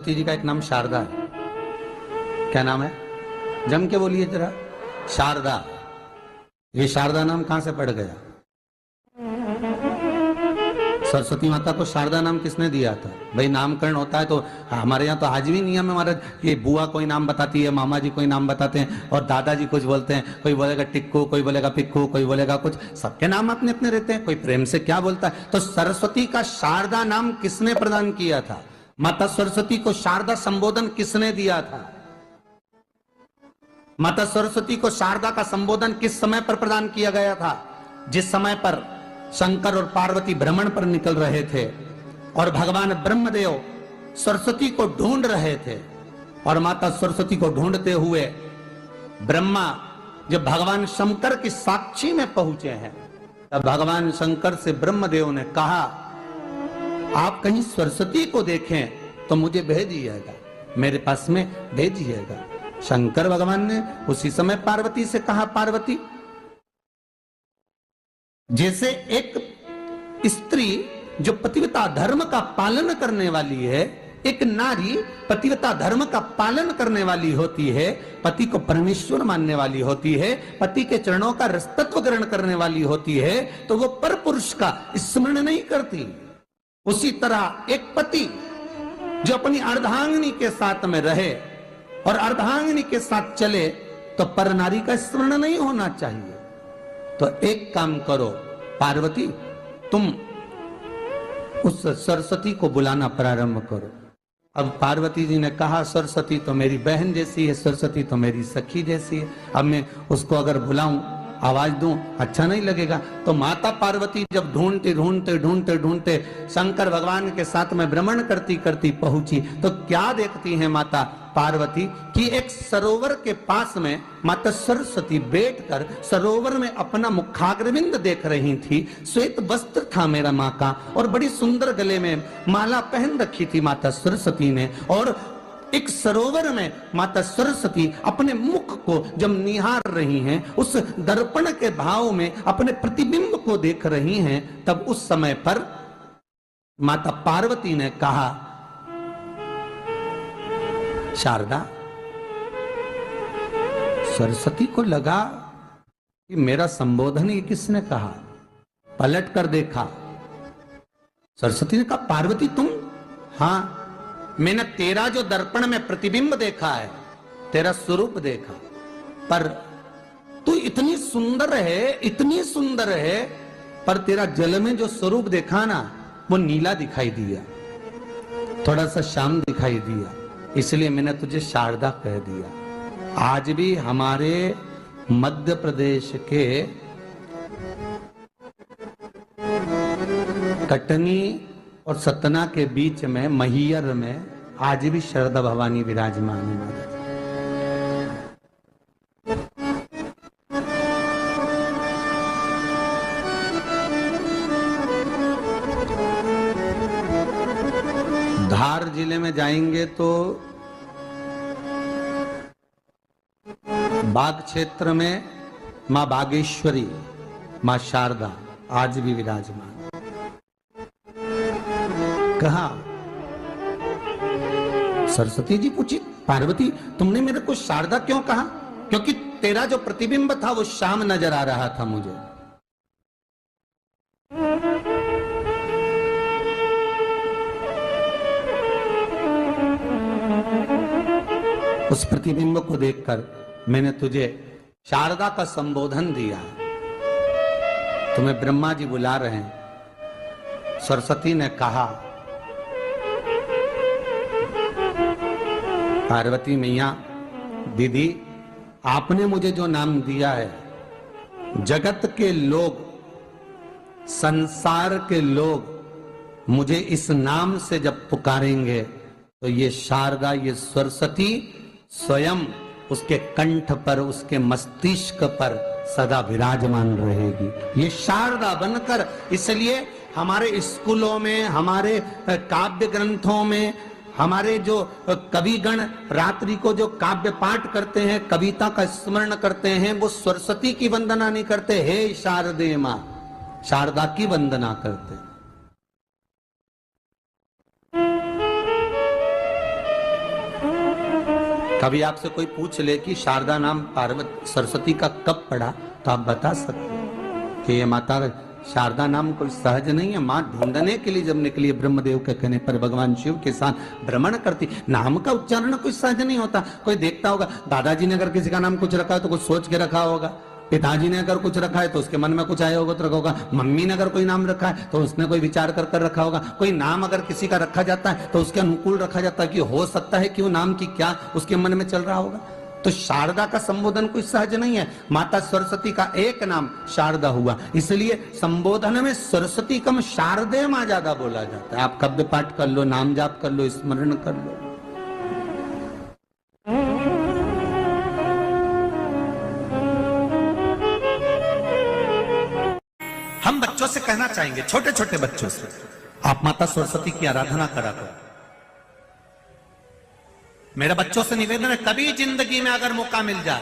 सरस्वती जी का एक नाम शारदा है। क्या नाम है? जम के बोलिए जरा। शारदा। ये शारदा नाम कहां से पड़ गया? सरस्वती माता को शारदा नाम किसने दिया था? भाई नामकरण होता है तो हमारे यहाँ तो आज भी नियम है महाराज, ये बुआ कोई नाम बताती है, मामा जी कोई नाम बताते हैं और दादाजी कुछ बोलते हैं, कोई बोलेगा टिक्कू, कोई बोलेगा पिक्कू, कोई बोलेगा कुछ, सबके नाम अपने अपने रहते हैं, कोई प्रेम से क्या बोलता है। तो सरस्वती का शारदा नाम किसने प्रदान किया था? माता सरस्वती को शारदा संबोधन किसने दिया था? माता सरस्वती को शारदा का संबोधन किस समय पर प्रदान किया गया था? जिस समय पर शंकर और पार्वती भ्रमण पर निकल रहे थे और भगवान ब्रह्मदेव सरस्वती को ढूंढ रहे थे, और माता सरस्वती को ढूंढते हुए ब्रह्मा जब भगवान शंकर की साक्षी में पहुंचे हैं, तब भगवान शंकर से ब्रह्मदेव ने कहा, आप कहीं सरस्वती को देखें तो मुझे भेजिएगा, मेरे पास में भेजिएगा। शंकर भगवान ने उसी समय पार्वती से कहा, पार्वती, जैसे एक स्त्री जो पतिव्रता धर्म का पालन करने वाली है, एक नारी पतिव्रता धर्म का पालन करने वाली होती है, पति को परमेश्वर मानने वाली होती है, पति के चरणों का रसतत्व ग्रहण करने वाली होती है, तो वो पर पुरुष का स्मरण नहीं करती। उसी तरह एक पति जो अपनी अर्धांगिनी के साथ में रहे और अर्धांगिनी के साथ चले, तो पर नारी का स्मरण नहीं होना चाहिए। तो एक काम करो पार्वती, तुम उस सरस्वती को बुलाना प्रारंभ करो। अब पार्वती जी ने कहा, सरस्वती तो मेरी बहन जैसी है, सरस्वती तो मेरी सखी जैसी है, अब मैं उसको अगर बुलाऊं, आवाज दूं, अच्छा नहीं लगेगा। तो माता पार्वती जब ढूंढते ढूंढते ढूंढते ढूंढते शंकर भगवान के साथ में भ्रमण करती करती पहुंची, तो क्या देखती है माता पार्वती कि एक सरोवर के पास में माता सरस्वती बैठकर सरोवर में अपना मुखाग्रविंद देख रही थी। श्वेत वस्त्र था मेरा माँ का, और बड़ी सुंदर गले में माला पहन रखी थी माता सरस्वती ने, और एक सरोवर में माता सरस्वती अपने मुख को जब निहार रही हैं, उस दर्पण के भाव में अपने प्रतिबिंब को देख रही हैं, तब उस समय पर माता पार्वती ने कहा, शारदा, सरस्वती को लगा कि मेरा संबोधन ये किसने कहा, पलट कर देखा। सरस्वती ने कहा, पार्वती तुम? हाँ, मैंने तेरा जो दर्पण में प्रतिबिंब देखा है, तेरा स्वरूप देखा, पर तू इतनी सुंदर है, इतनी सुंदर है, पर तेरा जल में जो स्वरूप देखा ना, वो नीला दिखाई दिया, थोड़ा सा श्याम दिखाई दिया, इसलिए मैंने तुझे शारदा कह दिया। आज भी हमारे मध्य प्रदेश के कटनी और सतना के बीच में महियर में आज भी शारदा भवानी विराजमान है महाराज। धार जिले में जाएंगे तो बाग क्षेत्र में मां बागेश्वरी, मां शारदा आज भी विराजमान। कहा, सरस्वती जी पूछी, पार्वती तुमने मेरे को शारदा क्यों कहा? क्योंकि तेरा जो प्रतिबिंब था वो श्याम नजर आ रहा था मुझे। उस प्रतिबिंब को देखकर मैंने तुझे शारदा का संबोधन दिया। तुम्हें ब्रह्मा जी बुला रहे हैं। सरस्वती ने कहा, पार्वती मैया, दीदी, आपने मुझे जो नाम दिया है, जगत के लोग, संसार के लोग मुझे इस नाम से जब पुकारेंगे, तो ये शारदा, ये सरस्वती स्वयं उसके कंठ पर, उसके मस्तिष्क पर सदा विराजमान रहेगी, ये शारदा बनकर। इसलिए हमारे स्कूलों में, हमारे काव्य ग्रंथों में, हमारे जो कविगण रात्रि को जो काव्य पाठ करते हैं, कविता का स्मरण करते हैं, वो सरस्वती की वंदना नहीं करते, हे शारदे मां, शारदा की वंदना करते। कभी आपसे कोई पूछ ले कि शारदा नाम पार्वती सरस्वती का कब पड़ा, तो आप बता सकते हो कि ये माता शारदा नाम कोई सहज नहीं है। माँ ढूंढने के लिए जब निकली ब्रह्मदेव के कहने पर भगवान शिव के साथ भ्रमण करती। नाम का उच्चारण कोई सहज नहीं होता। कोई देखता होगा, दादाजी ने अगर किसी का नाम कुछ रखा है तो कुछ सोच के रखा होगा, पिताजी ने अगर कुछ रखा है तो उसके मन में कुछ आया होगा तो रखा होगा, मम्मी ने अगर कोई नाम रखा है तो उसने कोई विचार कर कर रखा होगा। कोई नाम अगर किसी का रखा जाता है तो उसके अनुकूल रखा जाता है कि हो सकता है कि वो नाम की क्या उसके मन में चल रहा होगा। तो शारदा का संबोधन कोई सहज नहीं है। माता सरस्वती का एक नाम शारदा हुआ, इसलिए संबोधन में सरस्वती कम शारदे मां ज्यादा बोला जाता है। आप कब्द पाठ कर लो, नाम जाप कर लो, स्मरण कर लो। हम बच्चों से कहना चाहेंगे, छोटे छोटे बच्चों से, आप माता सरस्वती की आराधना करा करो। मेरे बच्चों से निवेदन है, कभी जिंदगी में अगर मौका मिल जाए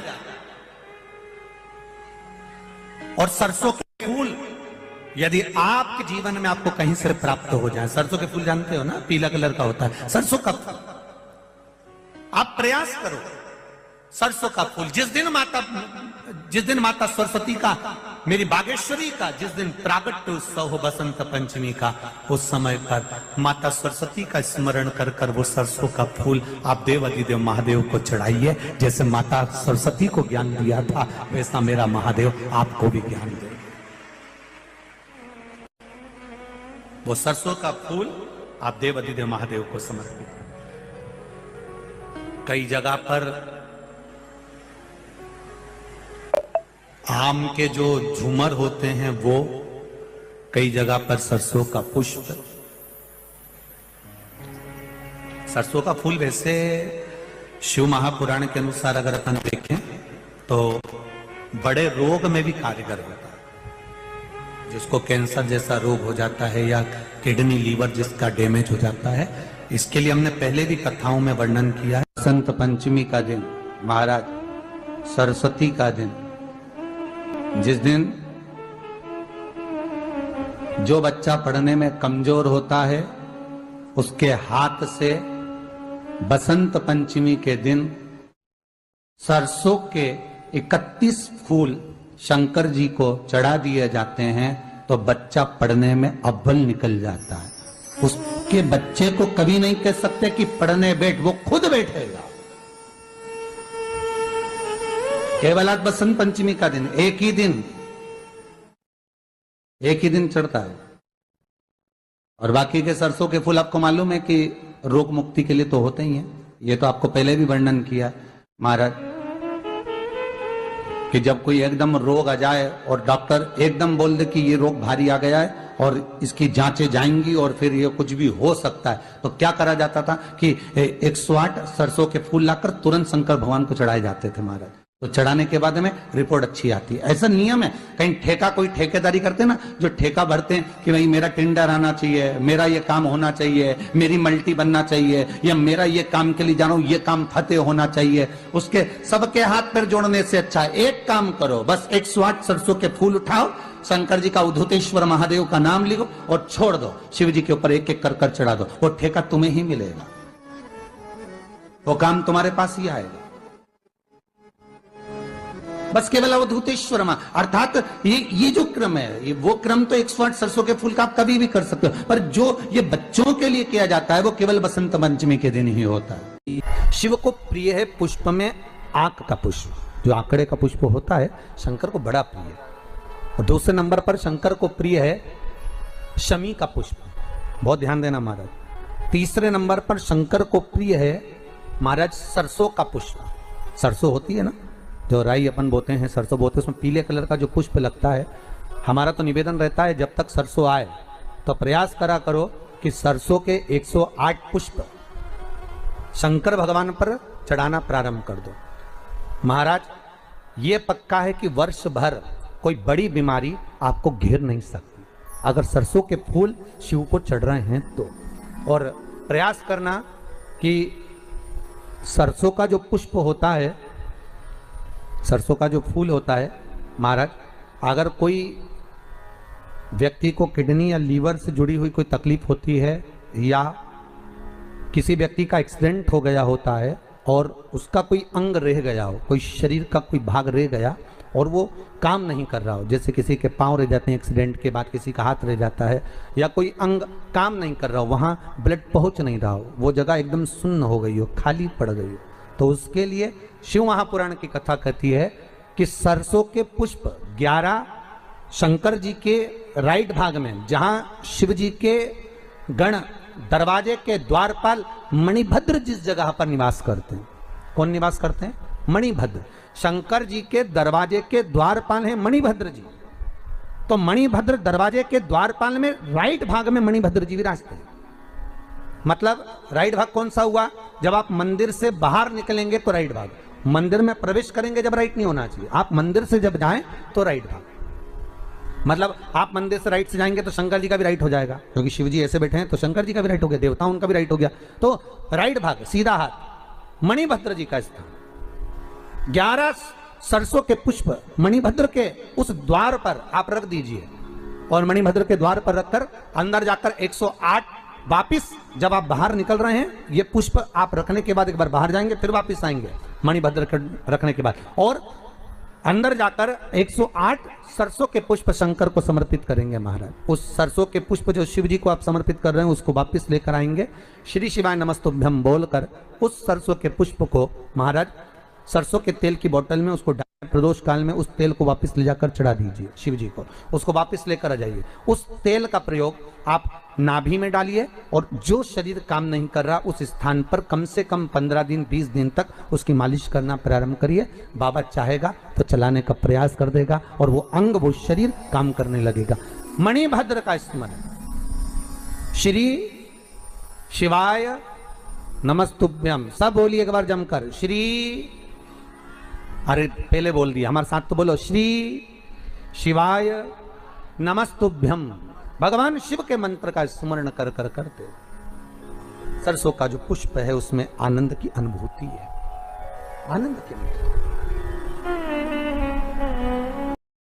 और सरसों के फूल यदि आपके जीवन में आपको कहीं से प्राप्त हो जाए, सरसों के फूल जानते हो ना, पीला कलर का होता है सरसों का फूल, आप प्रयास करो सरसों का फूल। जिस दिन माता सरस्वती का, मेरी बागेश्वरी का जिस दिन प्रागट्य उत्सव हो बसंत पंचमी का, उस समय पर माता सरस्वती का स्मरण कर कर वो सरसों का फूल आप देव अधिदेव महादेव को चढ़ाइए। जैसे माता सरस्वती को ज्ञान दिया था वैसा मेरा महादेव आपको भी ज्ञान दे। वो सरसों का फूल आप देव अधिदेव महादेव को समर्पित। कई जगह पर आम के जो झूमर होते हैं वो, कई जगह पर सरसों का पुष्प, सरसों का फूल वैसे शिव महापुराण के अनुसार अगर अपन देखें तो बड़े रोग में भी कारगर होता है। जिसको कैंसर जैसा रोग हो जाता है या किडनी लीवर जिसका डैमेज हो जाता है, इसके लिए हमने पहले भी कथाओं में वर्णन किया है। बसंत पंचमी का दिन, महाराज सरस्वती का दिन, जिस दिन जो बच्चा पढ़ने में कमजोर होता है उसके हाथ से बसंत पंचमी के दिन सरसों के 31 फूल शंकर जी को चढ़ा दिए जाते हैं तो बच्चा पढ़ने में अव्वल निकल जाता है। उसके बच्चे को कभी नहीं कह सकते कि पढ़ने बैठ, वो खुद बैठेगा। केवल आज बसंत पंचमी का दिन, एक ही दिन चढ़ता है। और बाकी के सरसों के फूल आपको मालूम है कि रोग मुक्ति के लिए तो होते ही हैं। ये तो आपको पहले भी वर्णन किया महाराज कि जब कोई एकदम रोग आ जाए और डॉक्टर एकदम बोल दे कि ये रोग भारी आ गया है और इसकी जांचें जाएंगी और फिर ये कुछ भी हो सकता है, तो क्या करा जाता था कि 108 सरसों के फूल लाकर तुरंत शंकर भगवान को चढ़ाए जाते थे महाराज। तो चढ़ाने के बाद में रिपोर्ट अच्छी आती है। ऐसा नियम है। कहीं ठेका, कोई ठेकेदारी करते हैं ना, जो ठेका भरते हैं कि भाई मेरा टेंडर आना चाहिए, मेरा ये काम होना चाहिए, मेरी मल्टी बनना चाहिए, या मेरा ये काम के लिए जा रहा हूं, ये काम फतेह होना चाहिए, उसके सबके हाथ पैर जोड़ने से अच्छा है एक काम करो, बस 108 सरसों के फूल उठाओ, शंकर जी का उद्धतेश्वर महादेव का नाम लिखो और छोड़ दो, शिव जी के ऊपर एक एक कर कर चढ़ा दो, वो ठेका तुम्हें ही मिलेगा, वो काम तुम्हारे पास ही आएगा। बस केवल अवधूतेश्वर मां, अर्थात ये जो क्रम है, ये वो क्रम तो 108 सरसों के फूल का आप कभी भी कर सकते हो, पर जो ये बच्चों के लिए किया जाता है वो केवल बसंत पंचमी के दिन ही होता है। शिव को प्रिय है पुष्प में आंक का पुष्प, जो आंकड़े का पुष्प होता है शंकर को बड़ा प्रिय है। और दूसरे नंबर पर शंकर को प्रिय है शमी का पुष्प, बहुत ध्यान देना महाराज। तीसरे नंबर पर शंकर को प्रिय है महाराज सरसों का पुष्प। सरसों होती है ना, जो राई अपन बोते हैं, सरसों बोते हैं, उसमें पीले कलर का जो पुष्प लगता है। हमारा तो निवेदन रहता है जब तक सरसों आए तो प्रयास करा करो कि सरसों के 108 पुष्प शंकर भगवान पर चढ़ाना प्रारंभ कर दो। महाराज ये पक्का है कि वर्ष भर कोई बड़ी बीमारी आपको घेर नहीं सकती अगर सरसों के फूल शिव को चढ़ रहे हैं तो। और प्रयास करना कि सरसों का जो पुष्प होता है, सरसों का जो फूल होता है महाराज, अगर कोई व्यक्ति को किडनी या लीवर से जुड़ी हुई कोई तकलीफ होती है या किसी व्यक्ति का एक्सीडेंट हो गया होता है और उसका कोई अंग रह गया हो, कोई शरीर का कोई भाग रह गया और वो काम नहीं कर रहा हो, जैसे किसी के पांव रह जाते हैं एक्सीडेंट के बाद, किसी का हाथ रह जाता है, या कोई अंग काम नहीं कर रहा हो, वहाँ ब्लड पहुँच नहीं रहा हो, वो जगह एकदम सुन्न हो गई हो, खाली पड़ गई हो, तो उसके लिए शिव महापुराण की कथा कहती है कि सरसों के पुष्प 11 शंकर जी के राइट भाग में, जहाँ शिव जी के गण दरवाजे के द्वारपाल मणिभद्र जिस जगह पर निवास करते हैं, कौन निवास करते हैं? मणिभद्र। शंकर जी के दरवाजे के द्वारपाल हैं मणिभद्र जी, तो मणिभद्र दरवाजे के द्वारपाल में राइट भाग में मणिभद्र जी विराजते हैं। मतलब राइट भाग कौन सा हुआ? जब आप मंदिर से बाहर निकलेंगे तो राइट भाग, मंदिर में प्रवेश करेंगे जब राइट नहीं होना चाहिए, आप मंदिर से जब जाएं तो राइट भाग। मतलब आप मंदिर से राइट से जाएंगे तो शंकर जी का भी राइट हो जाएगा, क्योंकि शिव जी ऐसे बैठे हैं तो शंकर जी का भी राइट हो गया, देवता उनका भी राइट हो गया, तो राइट भाग सीधा हाथ मणिभद्र जी का स्थान। 11 सरसों के पुष्प मणिभद्र के उस द्वार पर आप रख दीजिए, और मणिभद्र के द्वार पर रखकर अंदर जाकर 108 वापिस जब आप बाहर निकल रहे हैं, ये पुष्प आप रखने के बाद एक बार बाहर जाएंगे, फिर वापिस आएंगे मणिभद्र रखने के बाद, और अंदर जाकर 108 सरसों के पुष्प शंकर को समर्पित करेंगे महाराज। उस सरसों के पुष्प जो शिव जी को आप समर्पित कर रहे हैं उसको वापिस लेकर आएंगे, श्री शिवाय नमस्तुभ्यम बोलकर उस सरसों के पुष्प को महाराज सरसों के तेल की बोतल में उसको प्रदोष काल में उस तेल को वापस ले जाकर चढ़ा दीजिए शिव जी को, उसको वापस लेकर आ जाइए। उस तेल का प्रयोग आप नाभि में डालिए, और जो शरीर काम नहीं कर रहा उस स्थान पर कम से कम 15 दिन 20 दिन तक उसकी मालिश करना प्रारंभ करिए। बाबा चाहेगा तो चलाने का प्रयास कर देगा और वो अंग वो शरीर काम करने लगेगा। मणिभद्र का स्मरण, श्री शिवाय नमस्तुभ्यम, सब बोलिए एक बार जमकर, श्री, अरे पहले बोल दिया, हमारे साथ तो बोलो, श्री शिवाय नमस्तुभ्यम। भगवान शिव के मंत्र का स्मरण कर कर करते सरसों का जो पुष्प है उसमें आनंद की अनुभूति है, आनंद की अनुभूति।